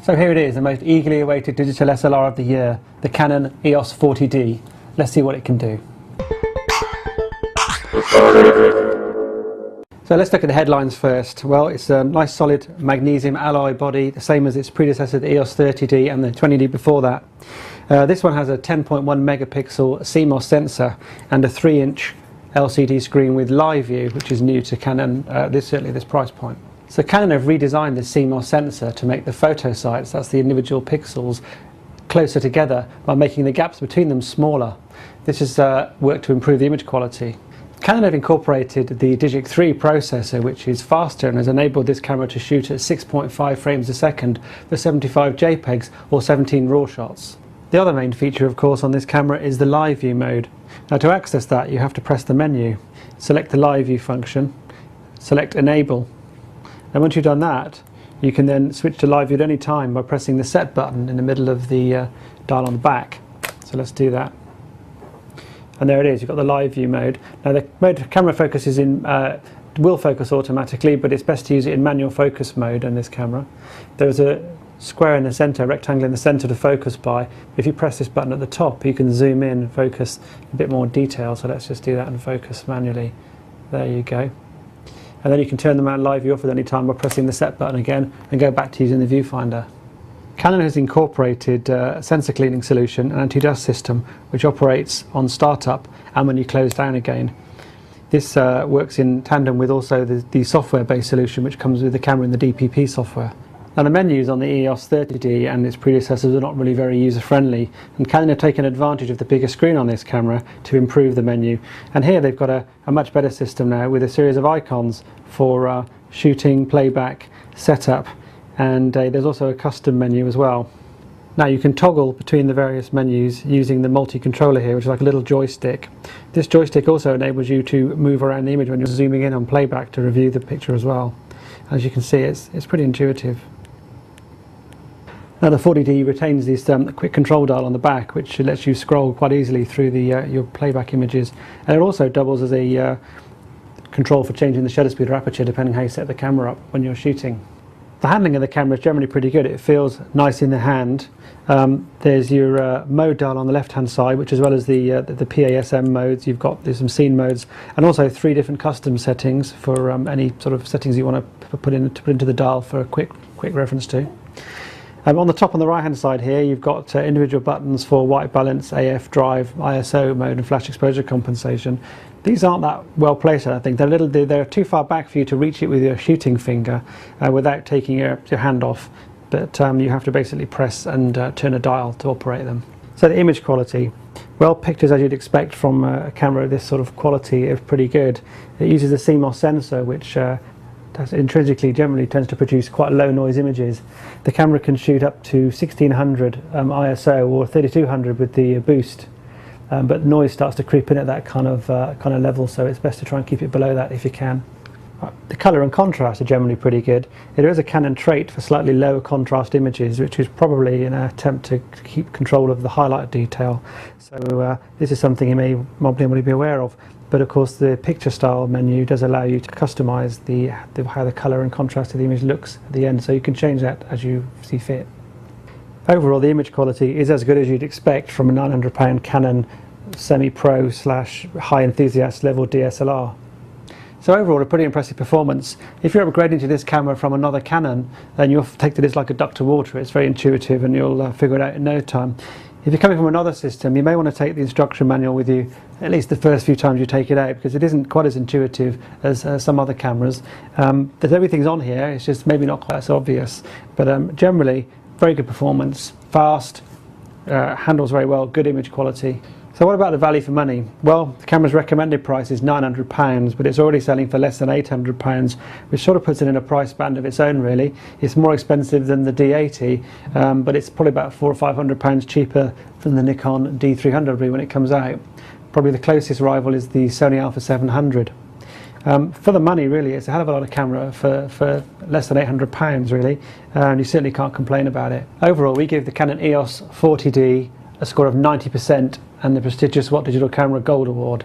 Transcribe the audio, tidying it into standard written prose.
So here it is, the most eagerly awaited digital SLR of the year, the Canon EOS 40D. Let's see what it can do. So let's look at the headlines first. Well, it's a nice solid magnesium alloy body, the same as its predecessor, the EOS 30D and the 20D before that. This one has a 10.1 megapixel CMOS sensor and a 3-inch LCD screen with live view, which is new to Canon, certainly this price point. So Canon have redesigned the CMOS sensor to make the photo sites, that's the individual pixels, closer together by making the gaps between them smaller. This has worked to improve the image quality. Canon have incorporated the Digic 3 processor, which is faster and has enabled this camera to shoot at 6.5 frames a second for 75 JPEGs or 17 RAW shots. The other main feature, of course, on this camera is the live view mode. Now, to access that, you have to press the menu, select the live view function, select enable. And once you've done that, you can then switch to live view at any time by pressing the set button in the middle of the dial on the back. So let's do that. And there it is, you've got the live view mode. Now the mode camera focuses in, will focus automatically, but it's best to use it in manual focus mode on this camera. There's a square in the center, rectangle in the center to focus by. If you press this button at the top, you can zoom in and focus a bit more detail. So let's just do that and focus manually. There you go. And then you can turn the live view off at any time by pressing the set button again and go back to using the viewfinder. Canon has incorporated a sensor cleaning solution, an anti-dust system, which operates on startup and when you close down again. This works in tandem with also the software-based solution which comes with the camera in the DPP software. Now the menus on the EOS 30D and its predecessors are not really very user-friendly, and Canon have taken advantage of the bigger screen on this camera to improve the menu. And here they've got a much better system now with a series of icons for shooting, playback, setup, and there's also a custom menu as well. Now you can toggle between the various menus using the multi-controller here, which is like a little joystick. This joystick also enables you to move around the image when you're zooming in on playback to review the picture as well. As you can see, it's pretty intuitive. Now the 40D retains this quick control dial on the back, which lets you scroll quite easily through your playback images, and it also doubles as a control for changing the shutter speed or aperture depending how you set the camera up when you're shooting. The handling of the camera is generally pretty good. It feels nice in the hand. There's your mode dial on the left hand side, which as well as the PASM modes, there's some scene modes, and also 3 different custom settings for any sort of settings you want to put into the dial for a quick reference to. On the top on the right hand side here, you've got individual buttons for white balance, AF drive, ISO mode and flash exposure compensation. These aren't that well placed, I think. They're too far back for you to reach it with your shooting finger without taking your hand off, but you have to basically press and turn a dial to operate them. So the image quality, well, pictures as you'd expect from a camera of this sort of quality is pretty good. It uses a CMOS sensor, which intrinsically generally tends to produce quite low noise images. The camera can shoot up to 1600 ISO or 3200 with the boost, but noise starts to creep in at that kind of level, so it's best to try and keep it below that if you can. The colour and contrast are generally pretty good. There is a Canon trait for slightly lower contrast images, which is probably an attempt to keep control of the highlight detail. So this is something you may want to be aware of. But of course the picture style menu does allow you to customise how the colour and contrast of the image looks at the end, so you can change that as you see fit. Overall the image quality is as good as you'd expect from a £900 Canon semi-pro / high enthusiast level DSLR. So overall a pretty impressive performance. If you're upgrading to this camera from another Canon, then you'll take to this like a duck to water. It's very intuitive and you'll figure it out in no time. If you're coming from another system, you may want to take the instruction manual with you at least the first few times you take it out, because it isn't quite as intuitive as some other cameras. Everything's on here, it's just maybe not quite so obvious, but generally very good performance, fast, handles very well, good image quality. So what about the value for money? Well, the camera's recommended price is £900, but it's already selling for less than £800, which sort of puts it in a price band of its own really. It's more expensive than the D80, but it's probably about £400 or £500 cheaper than the Nikon D300 when it comes out. Probably the closest rival is the Sony Alpha 700. For the money really, it's a hell of a lot of camera for less than £800 really, and you certainly can't complain about it. Overall, we give the Canon EOS 40D a score of 90% and the prestigious What Digital Camera Gold Award.